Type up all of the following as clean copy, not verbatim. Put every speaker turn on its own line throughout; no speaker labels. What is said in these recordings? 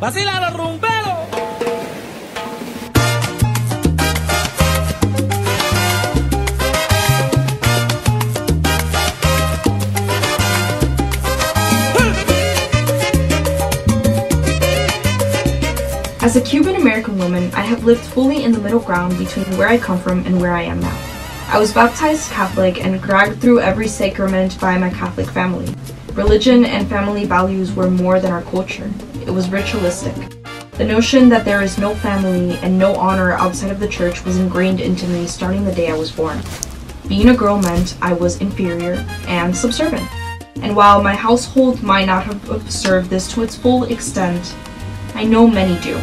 ¡Vacila los rumberos!
As a Cuban-American woman, I have lived fully in the middle ground between where I come from and where I am now. I was baptized Catholic and dragged through every sacrament by my Catholic family. Religion and family values were more than our culture. It was ritualistic. The notion that there is no family and no honor outside of the church was ingrained into me starting the day I was born. Being a girl meant I was inferior and subservient. And while my household might not have observed this to its full extent, I know many do.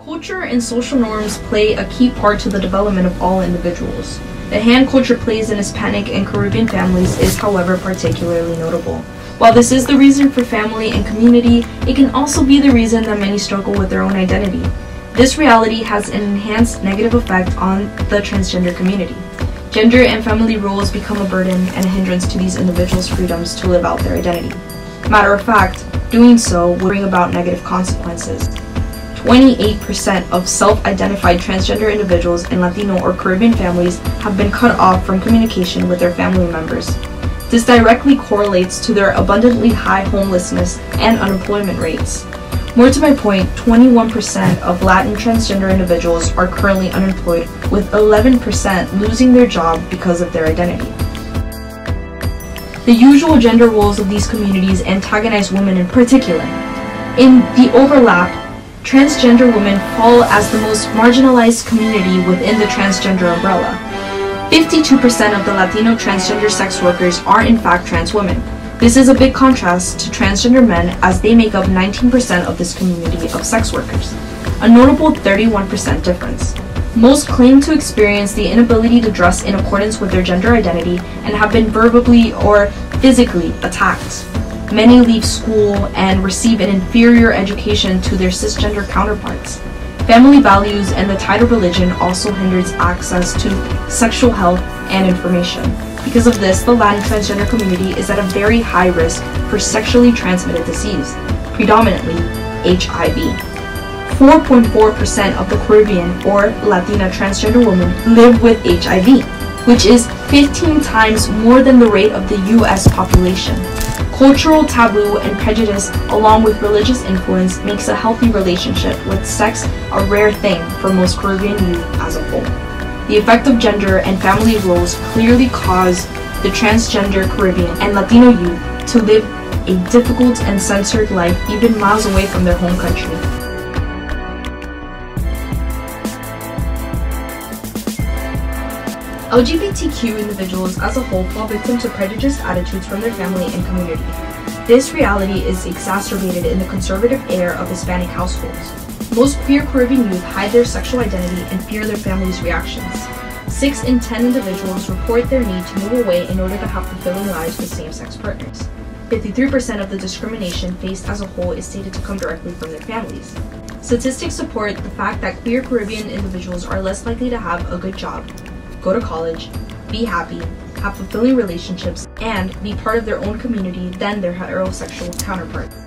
Culture and social norms play a key part to the development of all individuals. The hand culture plays in Hispanic and Caribbean families is, however, particularly notable. While this is the reason for family and community, it can also be the reason that many struggle with their own identity. This reality has an enhanced negative effect on the transgender community. Gender and family roles become a burden and a hindrance to these individuals' freedoms to live out their identity. Matter of fact, doing so will bring about negative consequences. 28% of self-identified transgender individuals in Latino or Caribbean families have been cut off from communication with their family members. This directly correlates to their abundantly high homelessness and unemployment rates. More to my point, 21% of Latin transgender individuals are currently unemployed, with 11% losing their job because of their identity. The usual gender roles of these communities antagonize women in particular. In the overlap, transgender women fall as the most marginalized community within the transgender umbrella. 52% of the Latino transgender sex workers are in fact trans women. This is a big contrast to transgender men, as they make up 19% of this community of sex workers, a notable 31% difference. Most claim to experience the inability to dress in accordance with their gender identity and have been verbally or physically attacked. Many leave school and receive an inferior education to their cisgender counterparts. Family values and the tide of religion also hinders access to sexual health and information. Because of this, the Latin transgender community is at a very high risk for sexually transmitted disease, predominantly HIV. 4.4% of the Caribbean or Latina transgender women live with HIV, which is 15 times more than the rate of the US population. Cultural taboo and prejudice, along with religious influence, makes a healthy relationship with sex a rare thing for most Caribbean youth as a whole. The effect of gender and family roles clearly cause the transgender Caribbean and Latino youth to live a difficult and censored life even miles away from their home country. LGBTQ individuals as a whole fall victim to prejudiced attitudes from their family and community. This reality is exacerbated in the conservative air of Hispanic households. Most queer Caribbean youth hide their sexual identity and fear their family's reactions. 6 in 10 individuals report their need to move away in order to have fulfilling lives with same-sex partners. 53% of the discrimination faced as a whole is stated to come directly from their families. Statistics support the fact that queer Caribbean individuals are less likely to have a good job, go to college, be happy, have fulfilling relationships, and be part of their own community than their heterosexual counterparts.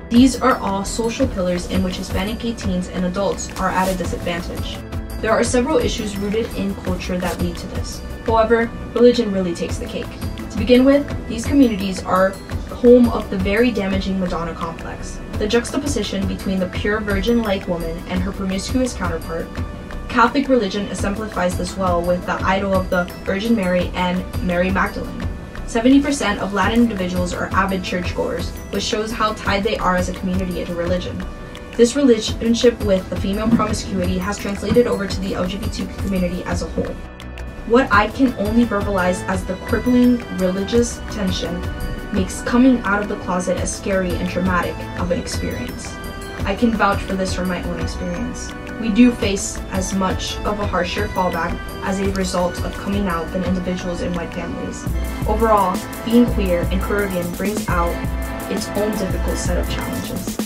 These are all social pillars in which Hispanic gay teens and adults are at a disadvantage. There are several issues rooted in culture that lead to this. However, religion really takes the cake. To begin with, these communities are home of the very damaging Madonna complex. The juxtaposition between the pure virgin-like woman and her promiscuous counterpart. Catholic religion exemplifies this well with the idol of the Virgin Mary and Mary Magdalene. 70% of Latin individuals are avid churchgoers, which shows how tied they are as a community into religion. This relationship with the female promiscuity has translated over to the LGBTQ community as a whole. What I can only verbalize as the crippling religious tension makes coming out of the closet as scary and traumatic of an experience. I can vouch for this from my own experience. We do face as much of a harsher fallback as a result of coming out than individuals in white families. Overall, being queer and Caribbean brings out its own difficult set of challenges.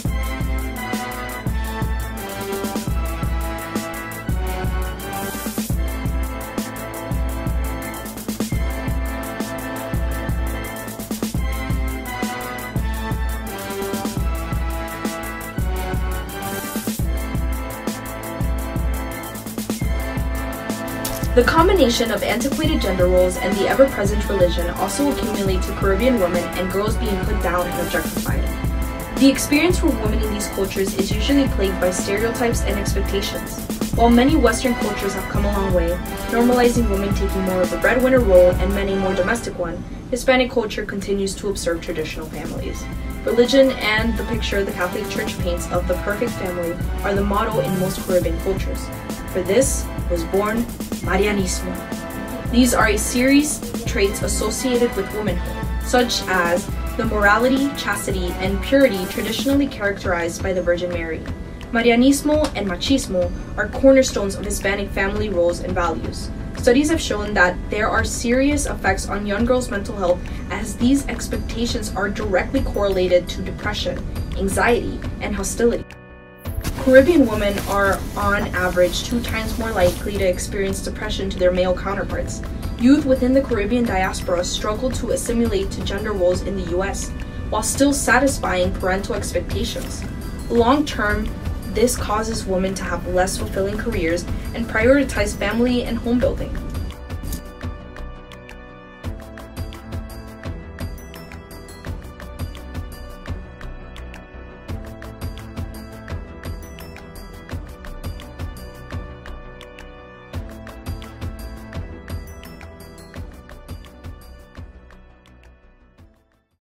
The combination of antiquated gender roles and the ever-present religion also accumulate to Caribbean women and girls being put down and objectified. The experience for women in these cultures is usually plagued by stereotypes and expectations. While many Western cultures have come a long way, normalizing women taking more of a breadwinner role and men a more domestic one, Hispanic culture continues to observe traditional families. Religion and the picture the Catholic Church paints of the perfect family are the motto in most Caribbean cultures. For this was born Marianismo. These are a series of traits associated with womanhood, such as the morality, chastity, and purity traditionally characterized by the Virgin Mary. Marianismo and machismo are cornerstones of Hispanic family roles and values. Studies have shown that there are serious effects on young girls' mental health, as these expectations are directly correlated to depression, anxiety, and hostility. Caribbean women are, on average, 2 times more likely to experience depression to their male counterparts. Youth within the Caribbean diaspora struggle to assimilate to gender roles in the US, while still satisfying parental expectations. Long term, this causes women to have less fulfilling careers and prioritize family and home building.